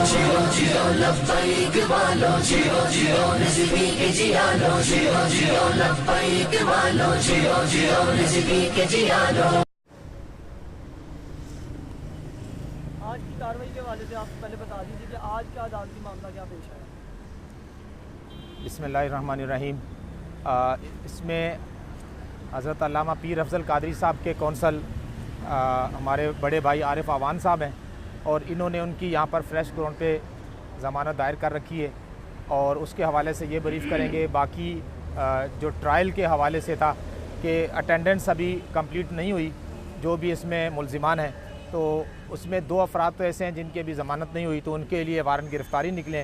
जियो जियो लब्बैक वालो, जियो जियो रिज़्वी के जियालो, जियो जियो लब्बैक वालो, जियो जियो रिज़्वी के जियालो। आज की कार्रवाई के हवाले से आप पहले बता दीजिए कि आज का अदालती मामला क्या पेश आया। बिस्मिल्लाहिर्रहमानिर्रहीम। इसमें हज़रत अल्लामा पीर अफज़ल कादरी साहब के कौंसल हमारे बड़े भाई आरिफ आवान साहब हैं और इन्होंने उनकी यहाँ पर फ्रेश ग्राउंड पे ज़मानत दायर कर रखी है और उसके हवाले से ये ब्रीफ़ करेंगे। बाकी जो ट्रायल के हवाले से था कि अटेंडेंस अभी कंप्लीट नहीं हुई, जो भी इसमें मुल्ज़िमान हैं, तो उसमें 2 अफराद तो ऐसे हैं जिनकी अभी ज़मानत नहीं हुई, तो उनके लिए वारंट गिरफ़्तारी निकले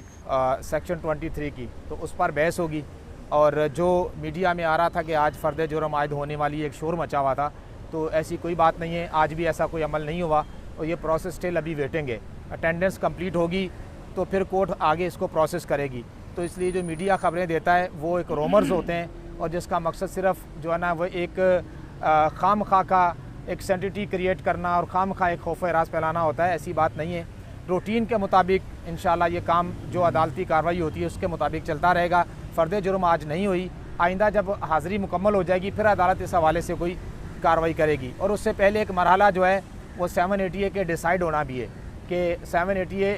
सेक्शन 23 की, तो उस पर बहस होगी। और जो मीडिया में आ रहा था कि आज फ़र्द जुर्म आयद होने वाली एक शोर मचा हुआ था, तो ऐसी कोई बात नहीं है, आज भी ऐसा कोई अमल नहीं हुआ और ये प्रोसेस स्टिल अभी वेटिंग है। अटेंडेंस कंप्लीट होगी तो फिर कोर्ट आगे इसको प्रोसेस करेगी। तो इसलिए जो मीडिया ख़बरें देता है वो एक रोमर्स होते हैं और जिसका मकसद सिर्फ जो है ना वो एक खामखा का एक सेंटिटी क्रिएट करना और खामखा एक खौफ राज फैलाना होता है। ऐसी बात नहीं है। रूटीन के मुताबिक इंशाल्लाह ये काम जो अदालती कार्रवाई होती है उसके मुताबिक चलता रहेगा। फ़र्द जुर्म आज नहीं हुई, आइंदा जब हाज़िरी मुकम्मल हो जाएगी फिर अदालत इस हवाले से कोई कार्रवाई करेगी। और उससे पहले एक मरहला जो है वो 780A के डिसाइड होना भी है कि 780A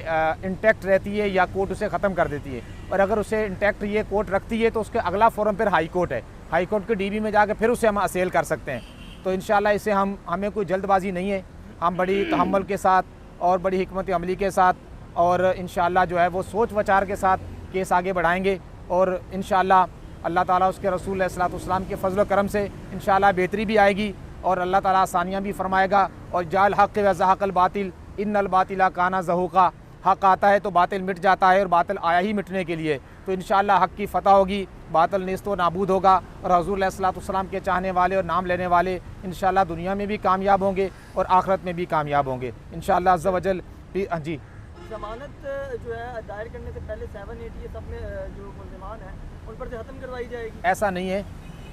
इंटैक्ट रहती है या कोर्ट उसे ख़त्म कर देती है, और अगर उसे इंटैक्ट ये कोर्ट रखती है तो उसके अगला फोरम फिर हाई कोर्ट है। हाई कोर्ट के DB में जाकर फिर उसे हम असेल कर सकते हैं। तो इंशाल्लाह इसे हमें कोई जल्दबाजी नहीं है, हम बड़ी तहम्मुल के साथ और बड़ी हिकमत अमली के साथ और इंशाल्लाह जो है वो सोच विचार के साथ केस आगे बढ़ाएंगे और इंशाल्लाह अल्लाह ताला उसके रसूल अलैहिस्सलातु वस्सलाम के फजल करम से इंशाल्लाह बेहतरी भी आएगी और अल्लाह ताला आसानियाँ भी फरमाएगा। और जाल हक़ व ज़हक़ल बातिल इन्नल बातिला काना ज़हूक़ा, हक़ आता है तो बातिल मिट जाता है और बातिल आया ही मिटने के लिए। तो इंशाल्लाह हक़ की फ़तह होगी, बातिल नेस्त व नाबूद होगा और हुज़ूर अलैहिस्सलातु वस्सलाम के चाहने वाले और नाम लेने वाले इंशाल्लाह दुनिया में भी कामयाब होंगे और आखिरत में भी कामयाब होंगे इंशाल्लाह अज़्ज़ा वजल। हाँ जी, ज़मानत जो है दायर करने से पहले 780A सब में जो मुल्ज़िमान हैं उन पर से ख़त्म करवाई जाएगी? ऐसा नहीं है,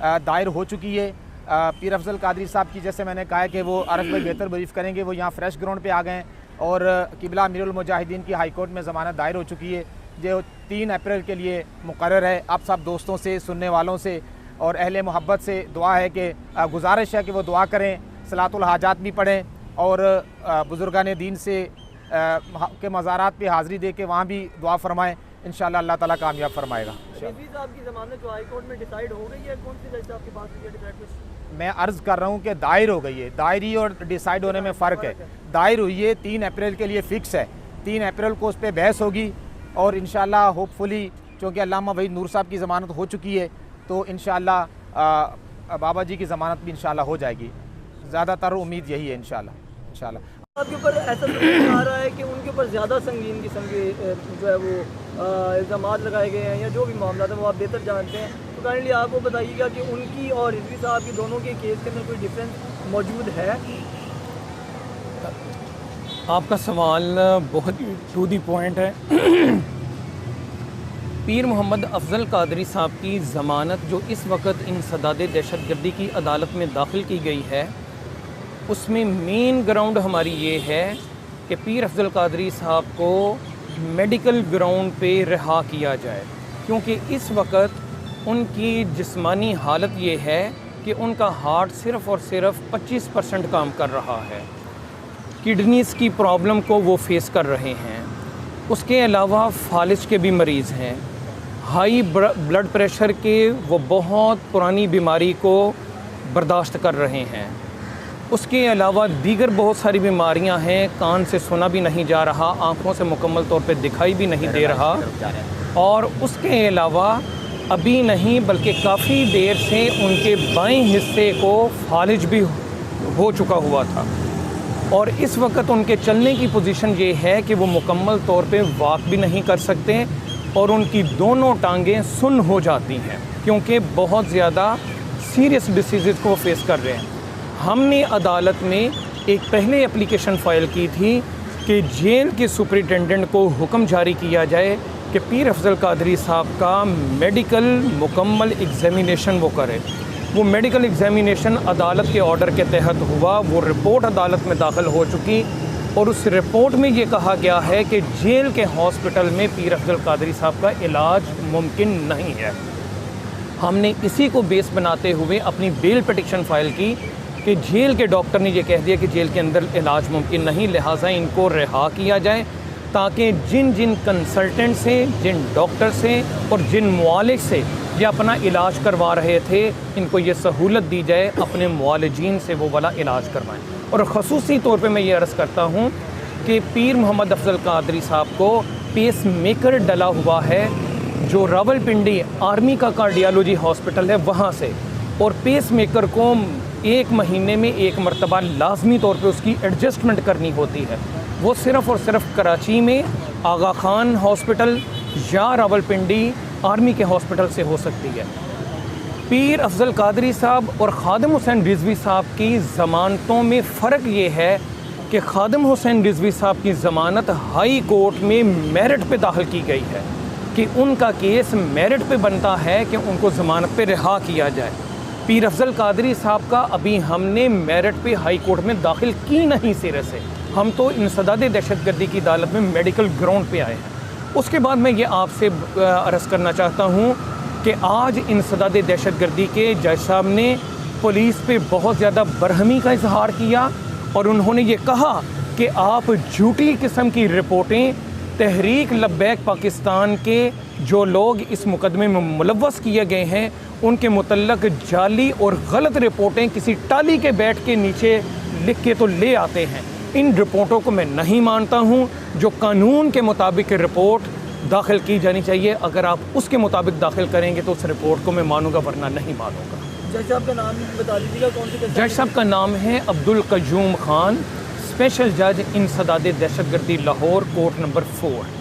दायर हो चुकी है। पीर अफज़ल कादरी साहब की, जैसे मैंने कहा है कि वो आरिफ भाई बेहतर ब्रीफ़ करेंगे, वो यहाँ फ्रेश ग्राउंड पे आ गए हैं और क़िबला अमीरुल मुजाहिदीन की हाई कोर्ट में ज़मानत दायर हो चुकी है जो 3 अप्रैल के लिए मुकर्रर है। आप सब दोस्तों से, सुनने वालों से और अहले मोहब्बत से दुआ है कि गुजारिश है कि वो दुआ करें, सलातुल हाजात भी पढ़ें और बुज़ुर्गान दीन से के मज़ारात पे हाज़िरी दे के वहाँ भी दुआ फरमाएँ। इंशाल्लाह अल्लाह ताला कामयाब फरमाएगा। रिज़वी साहब की ज़मानत जो हाई कोर्ट में डिसाइड हो गई है, कौन सी जज साहब के पास डिसाइड? मैं अर्ज़ कर रहा हूँ कि दायर हो गई है, दायरी और डिसाइड होने में फ़र्क है। दायर हुई है, 3 अप्रैल के लिए फ़िक्स है, 3 अप्रैल को उस पर बहस होगी और इंशाल्लाह होपफुली चूँकि अल्लामा वहीद नूर साहब की ज़मानत हो चुकी है तो इंशाल्लाह बाबा जी की ज़मानत भी इंशाल्लाह हो जाएगी। ज़्यादातर उम्मीद यही है इंशाल्लाह। आपके ऊपर ऐसा आ रहा है कि उनके ऊपर ज़्यादा संगीन किस्म के जो है वो इल्ज़ाम लगाए गए हैं या जो भी मामला है वो आप बेहतर जानते हैं, तो काइंडली आप वो बताइएगा कि उनकी और रिज़वी साहब की दोनों के केस के अंदर कोई डिफरेंस मौजूद है? आपका सवाल बहुत टू दी पॉइंट है। पीर मोहम्मद अफज़ल कादरी साहब की ज़मानत जो इस वक्त इंसदाद दहशतगर्दी की अदालत में दाखिल की गई है, उसमें मेन ग्राउंड हमारी ये है कि पीर अफज़ल कादरी साहब को मेडिकल ग्राउंड पे रिहा किया जाए, क्योंकि इस वक्त उनकी जिस्मानी हालत ये है कि उनका हार्ट सिर्फ़ और सिर्फ 25% काम कर रहा है। किडनीज़ की प्रॉब्लम को वो फेस कर रहे हैं, उसके अलावा फालिज के भी मरीज़ हैं, हाई ब्लड प्रेशर के वो बहुत पुरानी बीमारी को बर्दाश्त कर रहे हैं, उसके अलावा दीगर बहुत सारी बीमारियां हैं, कान से सुना भी नहीं जा रहा, आँखों से मुकम्मल तौर पे दिखाई भी नहीं दे रहा, और उसके अलावा अभी नहीं बल्कि काफ़ी देर से उनके बाएं हिस्से को फालिज भी हो चुका हुआ था और इस वक्त उनके चलने की पोजीशन ये है कि वो मुकम्मल तौर पे वॉक भी नहीं कर सकते और उनकी दोनों टांगें सुन्न हो जाती हैं क्योंकि बहुत ज़्यादा सीरियस डिसीज़ को फेस कर रहे हैं। हमने अदालत में एक पहले एप्लीकेशन फ़ाइल की थी कि जेल के सुपरिटेंडेंट को हुक्म जारी किया जाए कि पीर अफज़ल कादरी साहब का मेडिकल मुकम्मल एग्ज़ामिनेशन वो करे। वो मेडिकल एग्ज़ामिनेशन अदालत के ऑर्डर के तहत हुआ, वो रिपोर्ट अदालत में दाखिल हो चुकी, اور اس رپورٹ میں یہ کہا گیا ہے کہ جیل کے ہاسپٹل میں پیر افضل قادری صاحب کا علاج ممکن نہیں ہے۔ ہم نے اسی کو بیس بناتے ہوئے اپنی بیل پٹیشن فائل کی کہ جیل کے ڈاکٹر نے یہ کہہ دیا کہ جیل کے اندر علاج ممکن نہیں، لہٰذا ان کو رہا کیا جائے تاکہ جن کنسلٹنٹ سے، جن ڈاکٹر سے اور جن معالج سے یہ اپنا علاج کروا رہے تھے، ان کو یہ سہولت دی جائے اپنے معالجین سے وہ والا علاج کروائیں۔ اور خصوصی طور پہ میں یہ عرض کرتا ہوں کہ پیر محمد افضل قادری صاحب کو پیس میکر ڈلا ہوا ہے جو راولپنڈی آرمی کا کارڈیالوجی ہاسپٹل ہے وہاں سے، اور پیس میکر کو 1 مہینے میں 1 مرتبہ لازمی طور پہ اس کی ایڈجسٹمنٹ کرنی ہوتی ہے۔ وہ صرف اور صرف کراچی میں آغا خان ہاسپٹل یا راولپنڈی آرمی کے ہاسپٹل سے ہو سکتی ہے۔ پیر افضل قادری صاحب اور خادم حسین رضوی صاحب کی ضمانتوں میں فرق یہ ہے کہ خادم حسین رضوی صاحب کی ضمانت ہائی کورٹ میں میرٹ پہ داخل کی گئی ہے کہ ان کا کیس میرٹ پہ بنتا ہے کہ ان کو ضمانت پہ رہا کیا جائے۔ پیر افضل قادری صاحب کا ابھی ہم نے میرٹ پہ ہائی کورٹ میں داخل کی نہیں سرے سے، ہم تو انسداد دہشت گردی کی عدالت میں میڈیکل گراؤنڈ پہ آئے ہیں۔ اس کے بعد میں یہ آپ سے عرض کرنا چاہتا ہوں کہ آج انسداد دہشت گردی کے جج صاحب نے پولیس پہ بہت زیادہ برہمی کا اظہار کیا، اور انہوں نے یہ کہا کہ آپ جھوٹی قسم کی رپورٹیں تحریک لبیک پاکستان کے جو لوگ اس مقدمے میں ملوث کیے گئے ہیں ان کے متعلق جعلی اور غلط رپورٹیں کسی ٹالی کے بیٹھ کے نیچے لکھ کے تو لے آتے ہیں۔ ان رپورٹوں کو میں نہیں مانتا ہوں، جو قانون کے مطابق رپورٹ داخل کی جانی چاہیے، اگر آپ اس کے مطابق داخل کریں گے تو اس رپورٹ کو میں مانوں گا، ورنہ نہیں مانوں گا۔ جج صاحب کا نام بتا دیجیے گا، کون سی کیس؟ جج صاحب کا نام ہے عبدالقیوم خان، اسپیشل جج انسداد دہشت گردی لاہور، کورٹ نمبر 4۔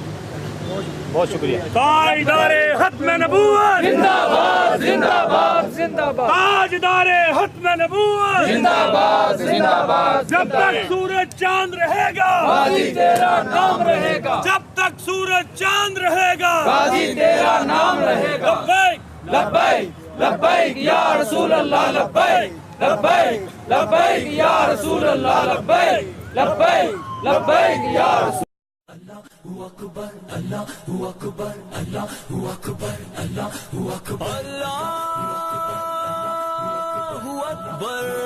بہت شکریہ۔ تاجدار ختم نبوت زندہ باد زندہ باد زندہ باد، تاجدار ختم نبوت زندہ باد زندہ باد، جب تک سورج چاند رہے گا غازی تیرا نام رہے گا، جب تک سورج چاند رہے گا غازی تیرا نام رہے گا۔ لبیک لبیک لبیک یا رسول اللہ، لبیک لبیک لبیک یا رسول اللہ، لبیک لبیک لبیک یا رسول اللہ اکبر